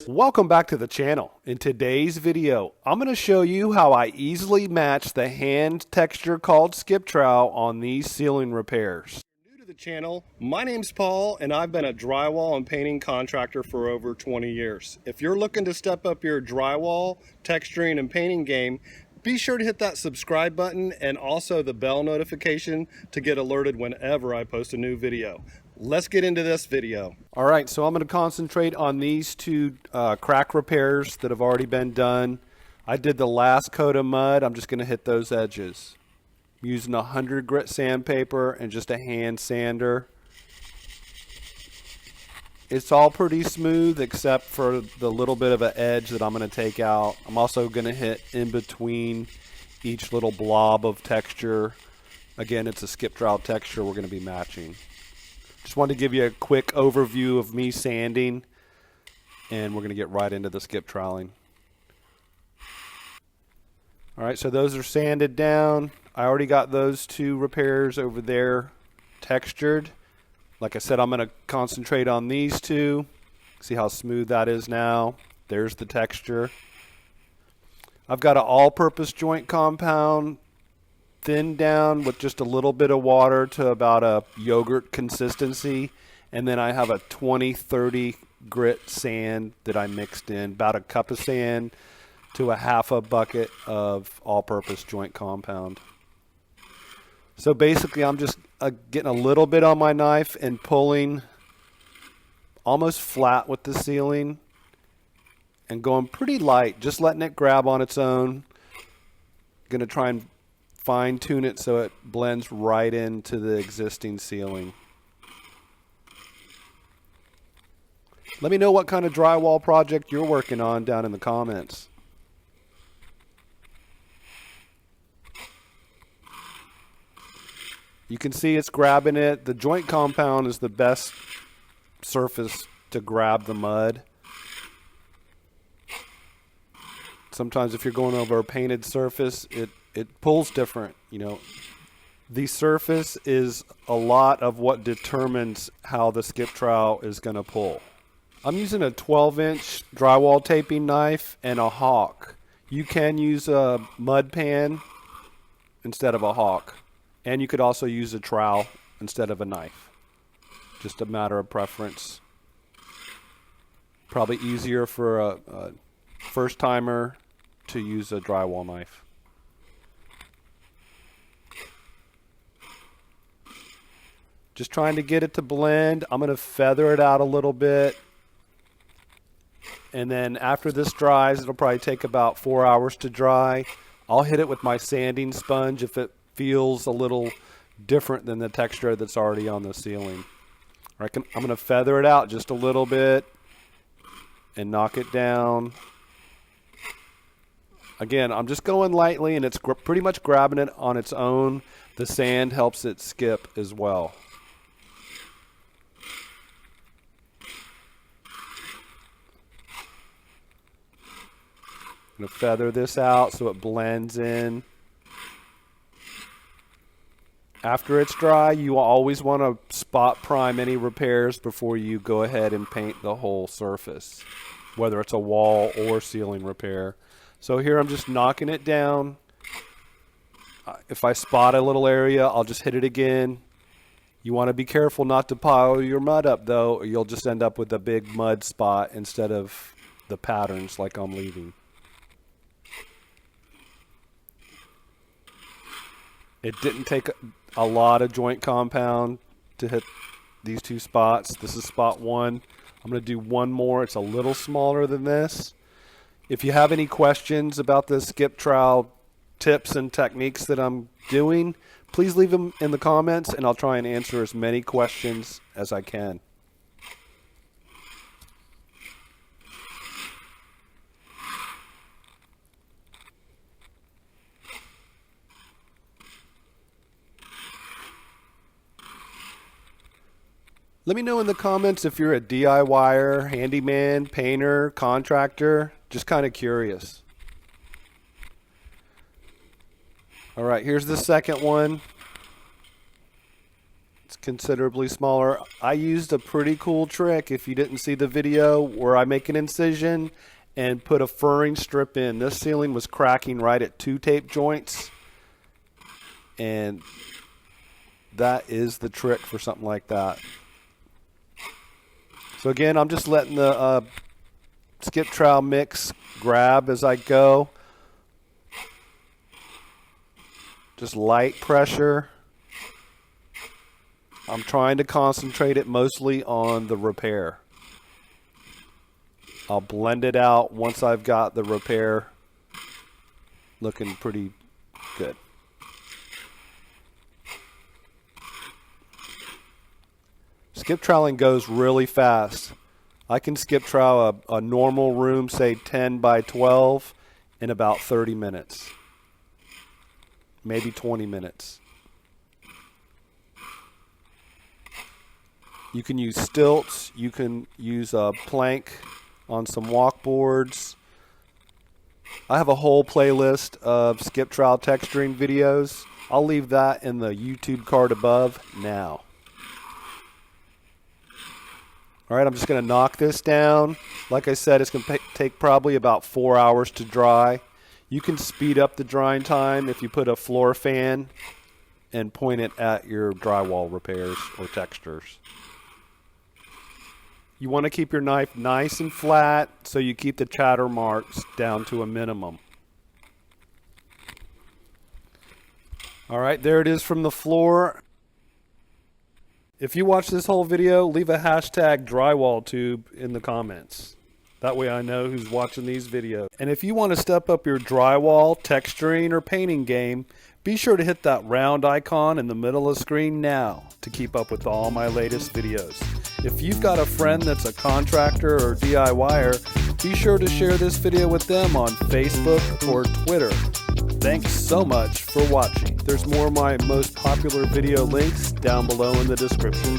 Welcome back to the channel. In today's video, I'm going to show you how I easily match the hand texture called skip trowel on these ceiling repairs. New to the channel, my name's Paul and I've been a drywall and painting contractor for over 20 years. If you're looking to step up your drywall, texturing, and painting game, be sure to hit that subscribe button and also the bell notification to get alerted whenever I post a new video. Let's get into this video. All right, so I'm going to concentrate on these two crack repairs that have already been done. I did the last coat of mud. I'm just going to hit those edges. I'm using 100 grit sandpaper and just a hand sander. It's all pretty smooth except for the little bit of an edge that I'm going to take out. I'm also going to hit in between each little blob of texture. Again, it's a skip trowel texture we're going to be matching. Just wanted to give you a quick overview of me sanding, and we're going to get right into the skip troweling. All right, so those are sanded down. I already got those two repairs over there textured. Like I said, I'm going to concentrate on these two. See how smooth that is now. There's the texture. I've got an all-purpose joint compound thinned down with just a little bit of water to about a yogurt consistency, and then I have a 20-30 grit sand that I mixed in, about a cup of sand to a half a bucket of all-purpose joint compound. So basically I'm just getting a little bit on my knife and pulling almost flat with the ceiling and going pretty light, just letting it grab on its own. Going to try and fine tune it so it blends right into the existing ceiling. Let me know what kind of drywall project you're working on down in the comments. You can see it's grabbing it. The joint compound is the best surface to grab the mud. Sometimes if you're going over a painted surface, it pulls different, you know. The surface is a lot of what determines how the skip trowel is going to pull. I'm using a 12-inch drywall taping knife and a hawk. You can use a mud pan instead of a hawk. And you could also use a trowel instead of a knife. Just a matter of preference. Probably easier for a first-timer to use a drywall knife. Just trying to get it to blend. I'm going to feather it out a little bit. And then after this dries, it'll probably take about 4 hours to dry. I'll hit it with my sanding sponge if it feels a little different than the texture that's already on the ceiling. I'm going to feather it out just a little bit and knock it down. Again, I'm just going lightly, and it's pretty much grabbing it on its own. The sand helps it skip as well. I'm going to feather this out so it blends in. After it's dry, you always want to spot prime any repairs before you go ahead and paint the whole surface, whether it's a wall or ceiling repair. So here I'm just knocking it down. If I spot a little area, I'll just hit it again. You want to be careful not to pile your mud up, though, or you'll just end up with a big mud spot instead of the patterns like I'm leaving. It didn't take a lot of joint compound to hit these two spots. This is spot one. I'm going to do one more. It's a little smaller than this. If you have any questions about the skip trowel tips and techniques that I'm doing, please leave them in the comments and I'll try and answer as many questions as I can. Let me know in the comments if you're a DIYer, handyman, painter, contractor. Just kind of curious. All right, here's the second one. It's considerably smaller. I used a pretty cool trick, if you didn't see the video, where I make an incision and put a furring strip in. This ceiling was cracking right at 2 tape joints, and that is the trick for something like that. So again, I'm just letting the skip trowel mix grab as I go. Just light pressure. I'm trying to concentrate it mostly on the repair. I'll blend it out once I've got the repair looking pretty good. Skip troweling goes really fast. I can skip trowel a normal room, say 10 by 12, in about 30 minutes. Maybe 20 minutes. You can use stilts. You can use a plank on some walkboards. I have a whole playlist of skip trowel texturing videos. I'll leave that in the YouTube card above now. All right, I'm just going to knock this down. Like I said, it's going to take probably about 4 hours to dry. You can speed up the drying time if you put a floor fan and point it at your drywall repairs or textures. You want to keep your knife nice and flat so you keep the chatter marks down to a minimum. All right, there it is from the floor. If you watch this whole video, leave a hashtag drywall tube in the comments. That way I know who's watching these videos. And if you want to step up your drywall, texturing, or painting game, be sure to hit that round icon in the middle of the screen now to keep up with all my latest videos. If you've got a friend that's a contractor or DIYer, be sure to share this video with them on Facebook or Twitter. Thanks so much for watching. There's more of my most popular video links down below in the description.